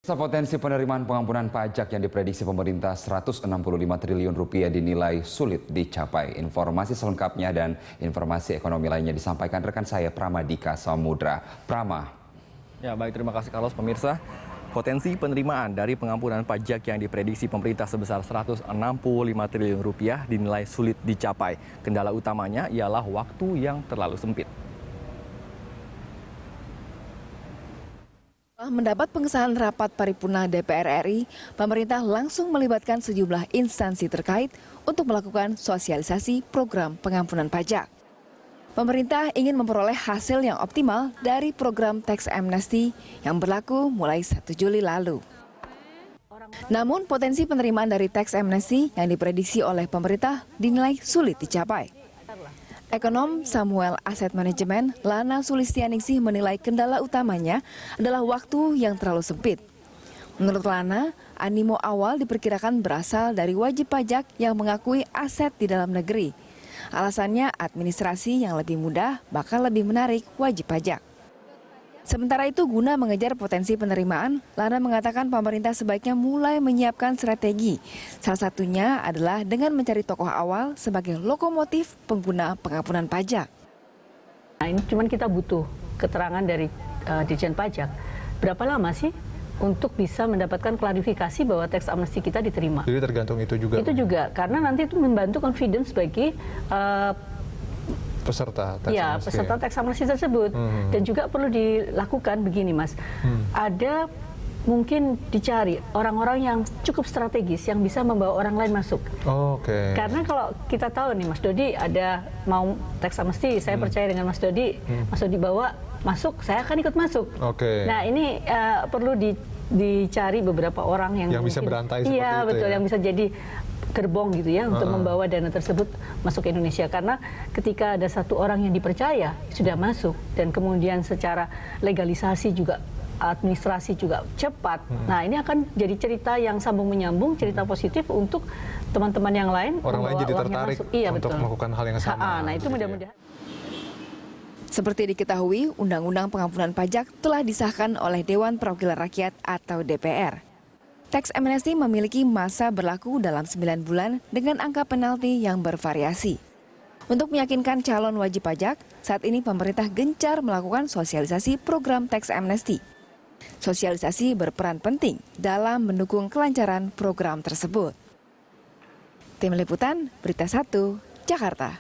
Potensi penerimaan pengampunan pajak yang diprediksi pemerintah 165 triliun rupiah dinilai sulit dicapai. Informasi selengkapnya dan informasi ekonomi lainnya disampaikan rekan saya Pramadika Samudra. Prama. Ya baik, terima kasih Carlos. Pemirsa, potensi penerimaan dari pengampunan pajak yang diprediksi pemerintah sebesar 165 triliun rupiah dinilai sulit dicapai. Kendala utamanya ialah waktu yang terlalu sempit. Mendapat pengesahan rapat paripurna DPR RI, pemerintah langsung melibatkan sejumlah instansi terkait untuk melakukan sosialisasi program pengampunan pajak. Pemerintah ingin memperoleh hasil yang optimal dari program tax amnesty yang berlaku mulai 1 Juli lalu. Namun potensi penerimaan dari tax amnesty yang diprediksi oleh pemerintah dinilai sulit dicapai. Ekonom Samuel Asset Management Lana Sulistianingsih menilai kendala utamanya adalah waktu yang terlalu sempit. Menurut Lana, animo awal diperkirakan berasal dari wajib pajak yang mengakui aset di dalam negeri. Alasannya administrasi yang lebih mudah bakal lebih menarik wajib pajak. Sementara itu guna mengejar potensi penerimaan, Lana mengatakan pemerintah sebaiknya mulai menyiapkan strategi. Salah satunya adalah dengan mencari tokoh awal sebagai lokomotif pengguna pengampunan pajak. Nah, ini cuman kita butuh keterangan dari Ditjen Pajak. Berapa lama sih untuk bisa mendapatkan klarifikasi bahwa tax amnesty kita diterima? Jadi tergantung itu juga. Itu juga, karena nanti itu membantu confidence bagi peserta tax amnesty tersebut. Dan juga perlu dilakukan begini, Mas. Ada mungkin dicari orang-orang yang cukup strategis yang bisa membawa orang lain masuk. Oke. Karena kalau kita tahu nih, Mas Dodi ada mau tax amnesty, saya percaya dengan Mas Dodi bawa masuk, saya akan ikut masuk. Oke. Nah, ini perlu dicari beberapa orang yang bisa berantai seperti iya, itu. Betul, ya? yang bisa jadi gerbong gitu ya untuk membawa dana tersebut masuk ke Indonesia, karena ketika ada satu orang yang dipercaya sudah masuk dan kemudian secara legalisasi juga administrasi juga cepat. Nah, ini akan jadi cerita yang sambung menyambung, cerita positif untuk teman-teman yang lain. Orang lain jadi tertarik iya, untuk melakukan hal yang sama. Nah, itu mudah-mudahan. Seperti diketahui, Undang-Undang Pengampunan Pajak telah disahkan oleh Dewan Perwakilan Rakyat atau DPR. Tax amnesty memiliki masa berlaku dalam 9 bulan dengan angka penalti yang bervariasi. Untuk meyakinkan calon wajib pajak, saat ini pemerintah gencar melakukan sosialisasi program tax amnesty. Sosialisasi berperan penting dalam mendukung kelancaran program tersebut. Tim Liputan, Berita 1, Jakarta.